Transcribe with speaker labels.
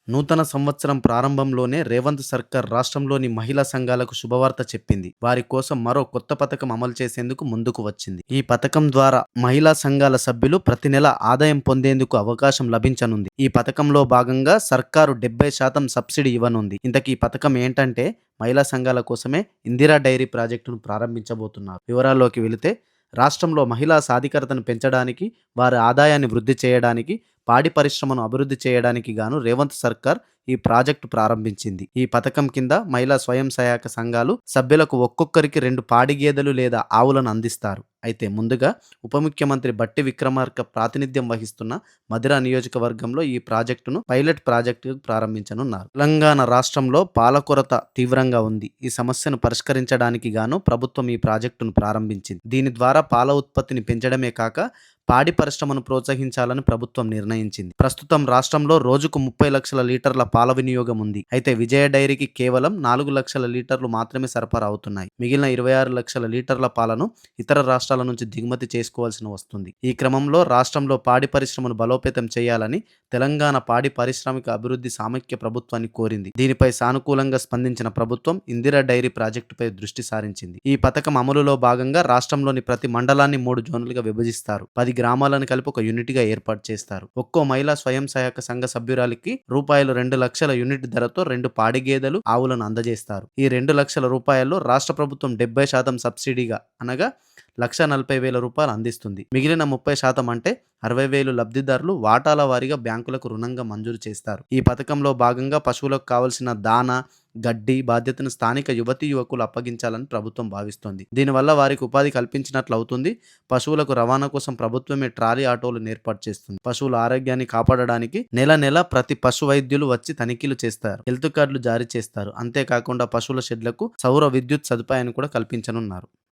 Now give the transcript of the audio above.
Speaker 1: నూతన సంవత్సరం ప్రారంభంలోనే రేవంత్ సర్కార్ రాష్ట్రంలోని మహిళా సంఘాలకు శుభవార్త చెప్పింది. వారి కోసం మరో కొత్త పథకం అమలు చేసేందుకు ముందుకు వచ్చింది. ఈ పథకం ద్వారా మహిళా సంఘాల సభ్యులు ప్రతి నెల ఆదాయం పొందేందుకు అవకాశం లభించనుంది. ఈ పథకంలో భాగంగా సర్కారు 70% సబ్సిడీ ఇవ్వనుంది. ఇంతకీ ఈ పథకం ఏంటంటే మహిళా సంఘాల కోసమే ఇందిరా డైరీ ప్రాజెక్టును ప్రారంభించబోతున్నారు. వివరాల్లోకి వెళితే రాష్ట్రంలో మహిళా సాధికారతను పెంచడానికి, వారి ఆదాయాన్ని వృద్ధి చేయడానికి, పాడి పరిశ్రమను అభివృద్ధి చేయడానికి గాను రేవంత్ సర్కార్ ఈ ప్రాజెక్టు ప్రారంభించింది. ఈ పథకం కింద మహిళా స్వయం సహాయక సంఘాలు సభ్యులకు ఒక్కొక్కరికి 2 పాడి గేదెలు లేదా ఆవులను అందిస్తారు. అయితే ముందుగా ఉప ముఖ్యమంత్రి బట్టి విక్రమార్క ప్రాతినిధ్యం వహిస్తున్న మధిర నియోజకవర్గంలో ఈ ప్రాజెక్టును పైలట్ ప్రాజెక్టు ప్రారంభించనున్నారు. తెలంగాణ రాష్ట్రంలో పాల కొరత తీవ్రంగా ఉంది. ఈ సమస్యను పరిష్కరించడానికి గాను ప్రభుత్వం ఈ ప్రాజెక్టును ప్రారంభించింది. దీని ద్వారా పాల ఉత్పత్తిని పెంచడమే కాక పాడి పరిశ్రమను ప్రోత్సహించాలని ప్రభుత్వం నిర్ణయించింది. ప్రస్తుతం రాష్ట్రంలో రోజుకు 30 లక్షల లీటర్ల పాల వినియోగం ఉంది. అయితే విజయ డైరీకి కేవలం 4 లక్షల లీటర్లు మాత్రమే సరఫరా అవుతున్నాయి. మిగిలిన 26 లక్షల లీటర్ల పాలను ఇతర రాష్ట్రాల నుంచి దిగుమతి చేసుకోవాల్సి వస్తుంది. ఈ క్రమంలో రాష్ట్రంలో పాడి పరిశ్రమను బలోపేతం చేయాలని తెలంగాణ పాడి పారిశ్రామిక అభివృద్ధి సామఖ్య ప్రభుత్వాన్ని కోరింది. దీనిపై సానుకూలంగా స్పందించిన ప్రభుత్వం ఇందిరా డైరీ ప్రాజెక్టుపై దృష్టి సారించింది. ఈ పథకం అమలులో భాగంగా రాష్ట్రంలోని ప్రతి మండలాన్ని 3 జోన్లుగా విభజిస్తారు. 10 గ్రామాలను కలిపి ఒక యూనిట్గా ఏర్పాటు చేస్తారు. ఒక్కో మహిళా స్వయం సహాయక సంఘ సభ్యురాలికి రూపాయలు 2 లక్షల యూనిట్ ధరతో 2 పాడి గేదెలు, ఆవులను అందజేస్తారు. ఈ 2 లక్షల రూపాయల్లో రాష్ట్ర ప్రభుత్వం 70% సబ్సిడీగా అనగా 1,40,000 రూపాయలు అందిస్తుంది. మిగిలిన 30% అంటే 60,000 లబ్ధిదారులు వాటాల వారీగా బ్యాంకులకు రుణంగా మంజూరు చేస్తారు. ఈ పథకంలో భాగంగా పశువులకు కావలసిన దానా, గడ్డి బాధ్యతను స్థానిక యువతీ యువకులు అప్పగించాలని ప్రభుత్వం భావిస్తోంది. దీనివల్ల వారికి ఉపాధి కల్పించినట్లు అవుతుంది. పశువులకు రవాణా కోసం ప్రభుత్వమే ట్రాలీ ఆటోలను ఏర్పాటు చేస్తుంది. పశువుల ఆరోగ్యాన్ని కాపాడడానికి నెల నెల ప్రతి పశు వైద్యులు వచ్చి తనిఖీలు చేస్తారు. హెల్త్ కార్డులు జారీ చేస్తారు. అంతేకాకుండా పశువుల షెడ్లకు సౌర విద్యుత్ సదుపాయాన్ని కూడా కల్పించనున్నారు.